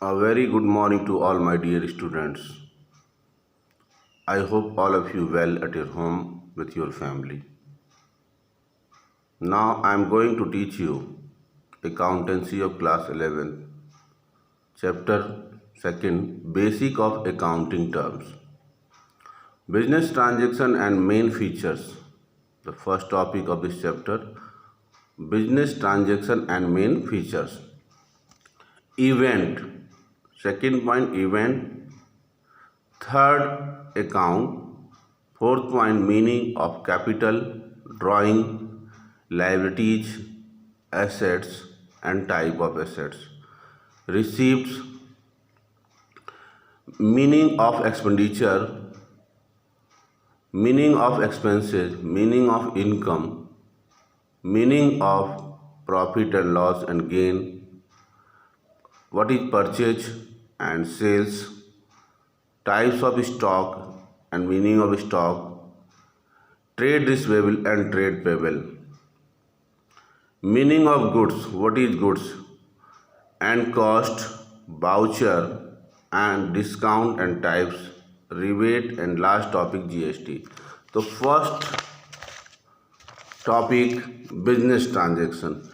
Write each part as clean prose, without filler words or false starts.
A very good morning to all my dear students. I hope all of you well at your home with your family. Now I am going to teach you accountancy of class 11, chapter 2nd, basic of accounting terms. Business transaction and main features. The first topic of this chapter, business transaction and main features. Event. Second point, event. Third, account. Fourth point, meaning of capital, drawing, liabilities, assets and type of assets. Receipts, meaning of expenditure, meaning of expenses, meaning of income, meaning of profit and loss and gain, what is purchase and sales, types of stock and meaning of stock, trade receivable and trade payable, meaning of goods, what is goods, and cost, voucher and discount and types, rebate and last topic GST. So first topic, business transaction.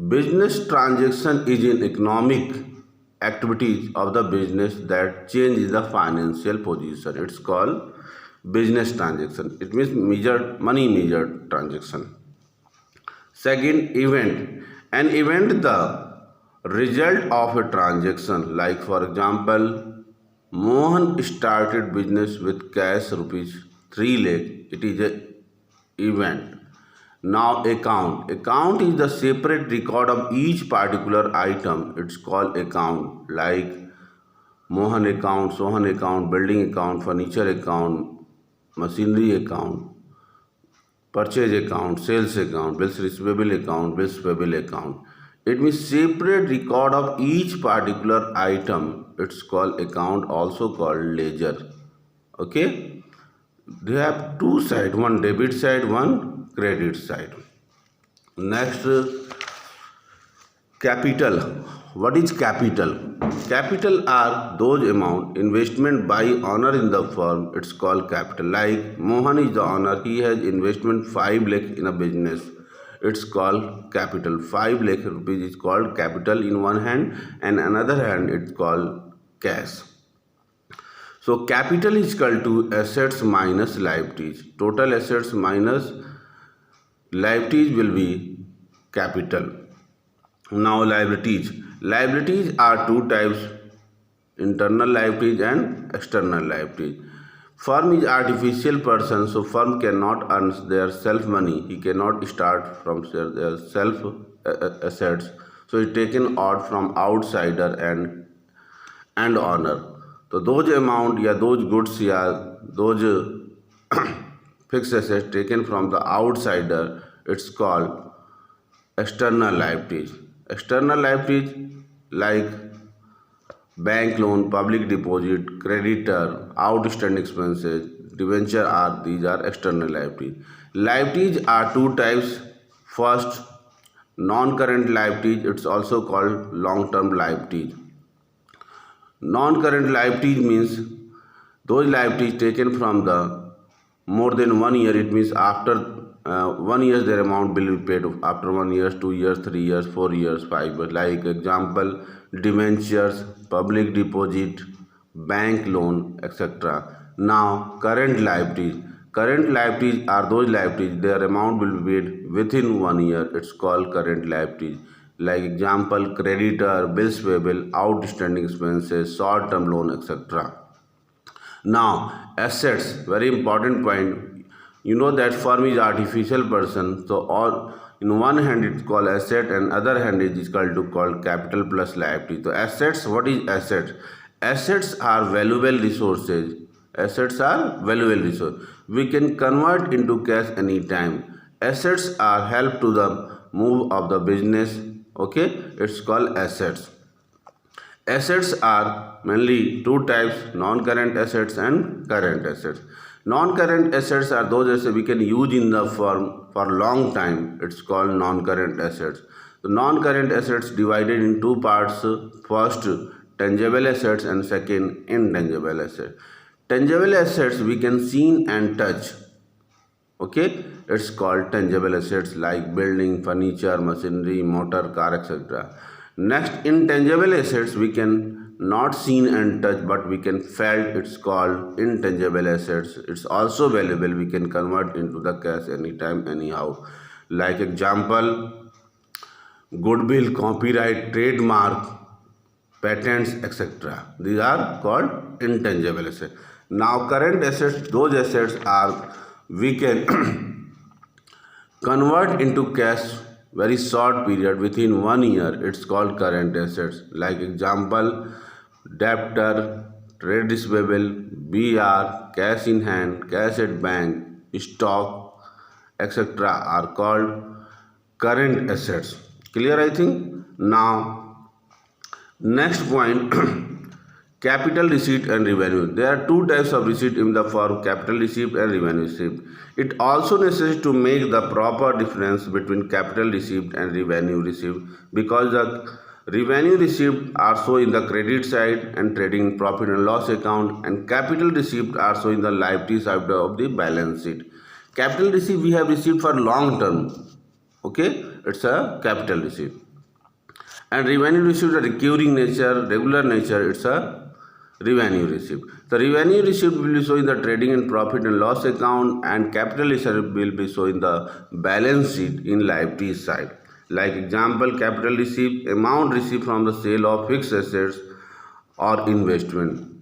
Business transaction is an economic activities of the business that change the financial position. It's called business transaction. It means money measured transaction. Second, event. An event, the result of a transaction. Like for example, Mohan started business with cash rupees 3 lakh. It is a event. Now account. Account is the separate record of each particular item. It's called account. Like Mohan account, Sohan account, building account, furniture account, machinery account, purchase account, sales account, bills receivable account, bills payable account. It means separate record of each particular item. It's called account, also called ledger. Okay. They have two sides, one debit side, one credit side. Next, capital. What is capital? Capital are those amount investment by owner in the firm. It's called capital. Like Mohan is the owner. He has investment 5 lakh in a business. It's called capital. 5 lakh rupees is called capital in one hand, and another hand it's called cash. So capital is equal to assets minus liabilities. Total assets minus liabilities will be capital. Now liabilities. Liabilities are two types, internal liabilities and external liabilities. Firm is artificial person, so firm cannot earn their self money. He cannot start from their self assets. So it's taken out from outsider and owner. तो those amount या those goods या those fixed assets taken from the outsider, it's called external liabilities. External liabilities like bank loan, public deposit, creditor, outstanding expenses, debenture these are external liabilities. Liabilities are two types. First, non-current liabilities. It's also called long-term liabilities. Non-current liabilities means those liabilities taken from the more than 1 year. It means after 1 year their amount will be paid after 1 year, 2 years, 3 years, 4 years, 5 years. Like example, debentures, public deposit, bank loan, etc. Now current liabilities. Current liabilities are those liabilities their amount will be paid within 1 year. It's called current liabilities. Like example, creditor, bills payable, outstanding expenses, short-term loan, etc. Now assets, very important point. You know that firm is artificial person, so all in one hand it's called asset and other hand is called capital plus liability. So assets, what is assets? Assets are valuable resources. Assets are valuable resources. We can convert into cash anytime. Assets are help to the move of the business. Okay, it's called assets. Assets are mainly two types, non-current assets and current assets. Non-current assets are those assets we can use in the firm for long time. It's called non-current assets. The non-current assets divided in two parts. First, tangible assets and second intangible assets. Tangible assets we can see and touch. Okay, it's called tangible assets like building, furniture, machinery, motor, car, etc. Next, intangible assets we can not seen and touch but we can felt. It's called intangible assets. It's also valuable. We can convert into the cash anytime, anyhow. Like example, goodwill, copyright, trademark, patents, etc. These are called intangible assets. Now, current assets, those assets are we can convert into cash very short period within 1 year. It's called current assets. Like example, debtor, trade receivable, BR, cash in hand, cash at bank, stock, etc. are called current assets. Clear, I think. Now, next point, capital receipt and revenue. There are two types of receipt in the form capital receipt and revenue receipt. It also necessary to make the proper difference between capital receipt and revenue receipt because the revenue receipt are shown in the credit side and trading profit and loss account, and capital receipt are shown in the liability side of the balance sheet. Capital receipt we have received for long term. Okay, it's a capital receipt. And revenue receipt a recurring nature, regular nature, it's a revenue receipt. The revenue receipt will be shown in the trading and profit and loss account, and capital receipt will be shown in the balance sheet in liability side. Like example, capital receipt, amount received from the sale of fixed assets or investment.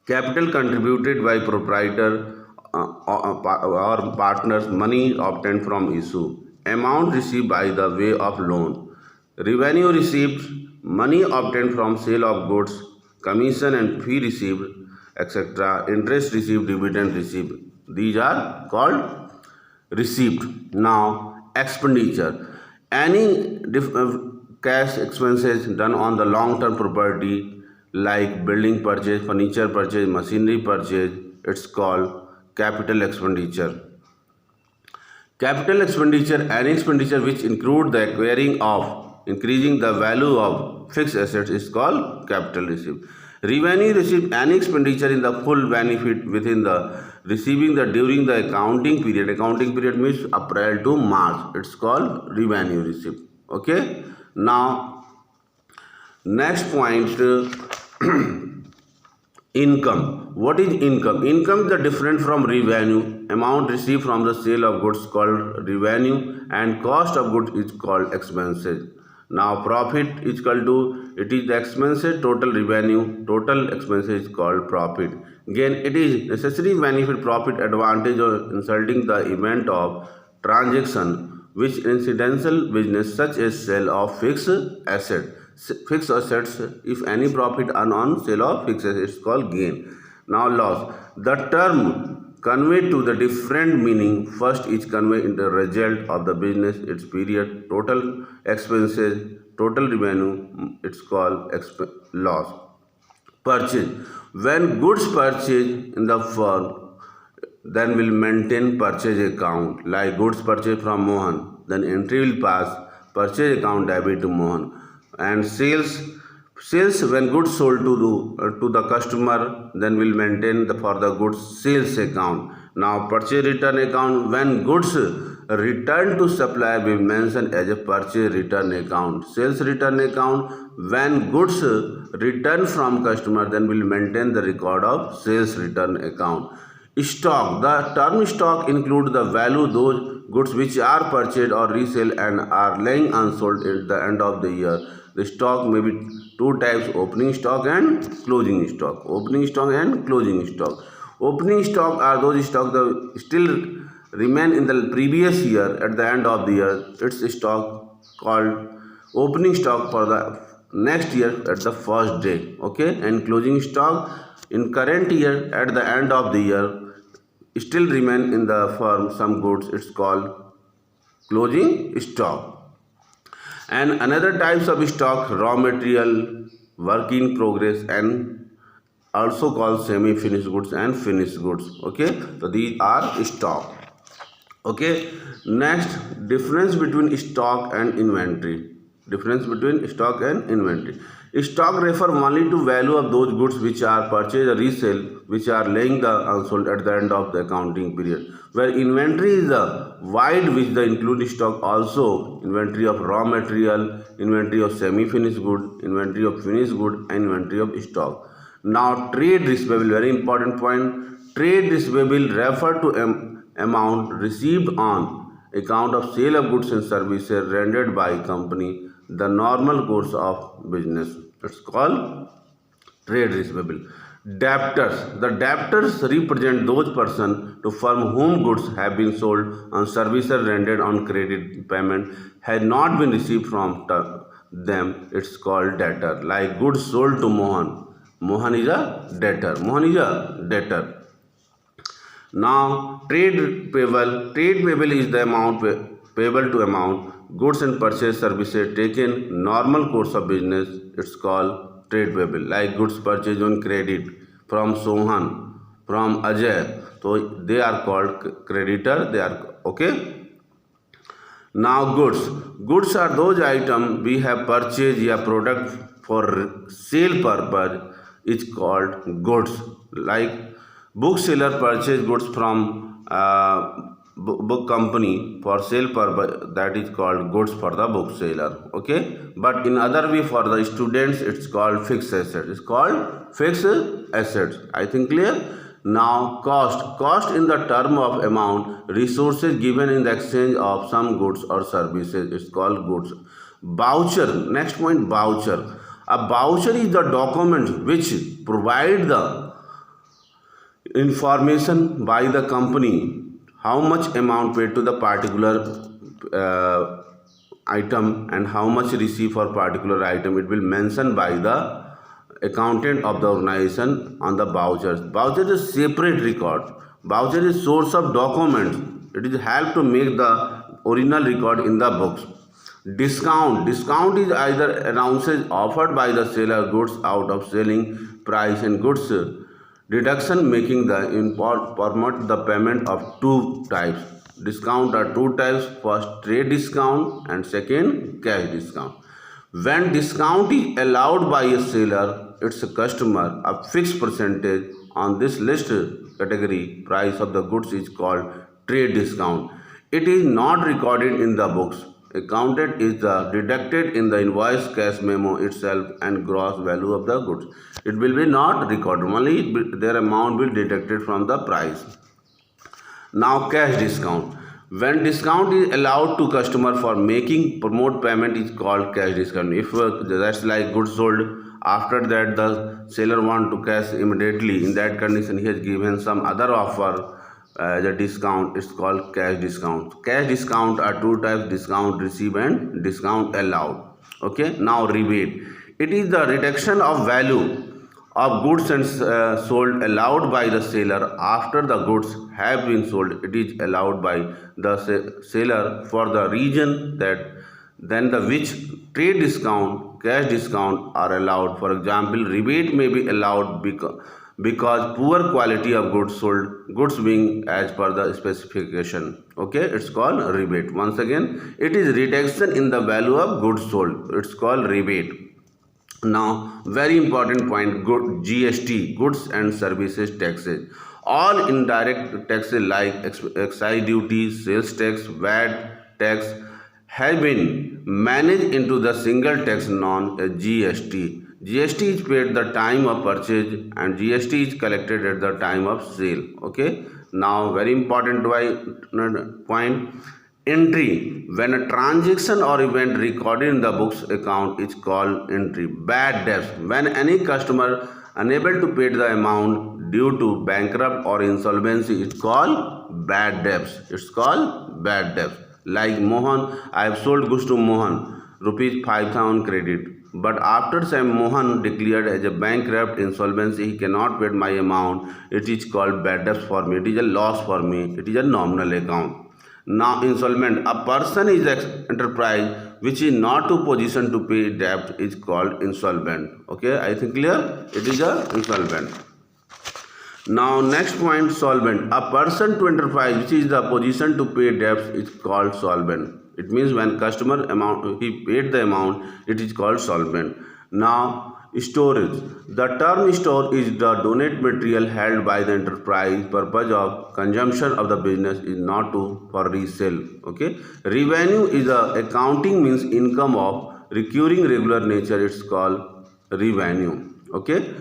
Capital contributed by proprietor or partners, money obtained from issue. Amount received by the way of loan. Revenue received, money obtained from sale of goods, commission and fee received, etc. Interest received, dividend received. These are called receipt. Now, expenditure. Any cash expenses done on the long-term property like building purchase, furniture purchase, machinery purchase, it's called capital expenditure. Capital expenditure, any expenditure which include the acquiring of, increasing the value of fixed assets is called capital receipt. Revenue receipt, any expenditure in the full benefit within the receiving the during the accounting period. Accounting period means April to March. It's called revenue receipt. Okay. Now, next point, income. What is income? Income is the different from revenue. Amount received from the sale of goods called revenue, and cost of goods is called expenses. Now, profit is equal to, it is the expenses total revenue, total expenses is called profit. Again, it is necessary benefit, profit, advantage of insulting the event of transaction which incidental business such as sale of fixed asset. Fixed assets, if any profit earned on sale of fixed assets is called gain. Now, loss. The term convey to the different meaning. First is convey in the result of the business, its period, total expenses, total revenue, it's called loss. Purchase. When goods purchased in the firm, then will maintain purchase account. Like goods purchased from Mohan, then entry will pass, purchase account debit to Mohan. And sales when goods sold to the customer, then will maintain for the goods sales account. Now, purchase return account, when goods return to supplier will mention as a purchase return account. Sales return account, when goods return from customer, then will maintain the record of sales return account. Stock. The term stock includes the value those goods which are purchased or resale and are lying unsold at the end of the year. The stock may be two types: opening stock and closing stock. Opening stock and closing stock. Opening stock are those stock that still remain in the previous year at the end of the year. It's stock called opening stock for the next year at the first day. Okay, and closing stock in current year at the end of the year still remain in the firm some goods. It's called closing stock. And another types of stock, raw material, work in progress, and also called semi-finished goods and finished goods. Okay, so these are stock. Okay, next, difference between stock and inventory. Difference between stock and inventory. Stock refer only to value of those goods which are purchased or resale, which are laying the unsold at the end of the accounting period. Where inventory is the wide, which the include stock also inventory of raw material, inventory of semi-finished good, inventory of finished good, and inventory of stock. Now trade receivable, very important point. Trade receivable refer to amount received on account of sale of goods and services rendered by company the normal course of business. It's called trade receivable. Debtors. The debtors represent those persons to firm whom goods have been sold and services rendered on credit payment had not been received from them. It's called debtor. Like goods sold to Mohan. Mohan is a debtor. Mohan is a debtor. Now trade payable. Trade payable is the amount payable to amount goods and purchase services taken normal course of business. It's called trade payable. Like goods purchased on credit from Sohan, from Ajay, so they are called creditor. They are okay. Now goods. Goods are those items we have purchased a product for sale purpose is called goods. Like bookseller purchase goods from book company for sale purpose, that is called goods for the bookseller. Okay, but in other way for the students it's called fixed assets. It's called fixed assets. I think clear. Now cost in the term of amount resources given in the exchange of some goods or services. It's called goods. Voucher. Next point, voucher. A voucher is the document which provide the information by the company how much amount paid to the particular item and how much received for particular item. It will mention by the accountant of the organization on the vouchers. Voucher is separate record. Voucher is source of documents. It is help to make the original record in the books. Discount. Discount is either allowances offered by the seller goods out of selling price and goods deduction making the permit the payment of two types. Discount are two types. First trade discount and second cash discount. When discount is allowed by a seller, its a customer, a fixed percentage on this list category price of the goods is called trade discount. It is not recorded in the books. Accounted is the deducted in the invoice cash memo itself and gross value of the goods. It will be not recorded, only their amount will be deducted from the price. Now cash discount. When discount is allowed to customer for making promote payment is called cash discount. If that's like goods sold, after that the seller want to cash immediately, in that condition he has given some other offer as a discount, it's called cash discount. Cash discount are two types, discount received and discount allowed. Okay, now rebate. It is the reduction of value of goods and sold allowed by the seller after the goods have been sold. It is allowed by the seller for the reason that then the which trade discount, cash discount are allowed. For example, rebate may be allowed because poor quality of goods sold, goods being as per the specification. Okay, it's called rebate. Once again, it is reduction in the value of goods sold. It's called rebate. Now very important point, GST, goods and services taxes. All indirect taxes like excise duty, sales tax, VAT tax have been managed into the single tax known as GST. GST is paid the time of purchase and GST is collected at the time of sale. Okay. Now very important point. Entry. When a transaction or event recorded in the books account is called entry. Bad debts. When any customer unable to pay the amount due to bankrupt or insolvency, it's called bad debts. It's called bad debts. Like Mohan, I have sold goods to Mohan, rupees 5,000 credit. But after some Mohan declared as a bankrupt insolvency, he cannot pay my amount. It is called bad debts for me. It is a loss for me. It is a nominal account. Now insolvent. A person is an enterprise which is not to position to pay debt is called insolvent. Okay, I think clear? It is a insolvent. Now next point, solvent. A person to enterprise which is the position to pay debts is called solvent. It means when customer amount he paid the amount, it is called solvent. Now, storage. The term store is the donate material held by the enterprise. Purpose of consumption of the business is not to for resale. Okay. Revenue is a accounting means income of recurring regular nature. It's called revenue. Okay.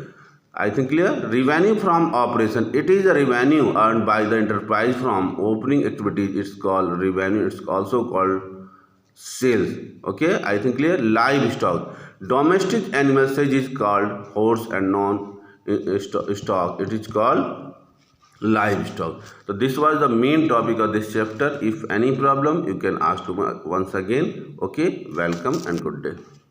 I think clear. Revenue from operation. It is a revenue earned by the enterprise from opening activities. It's called revenue. It's also called sales. Okay, I think clear. Livestock. Domestic animal size is called horse and non stock. It is called livestock. So this was the main topic of this chapter. If any problem, you can ask to once again. Okay, welcome and good day.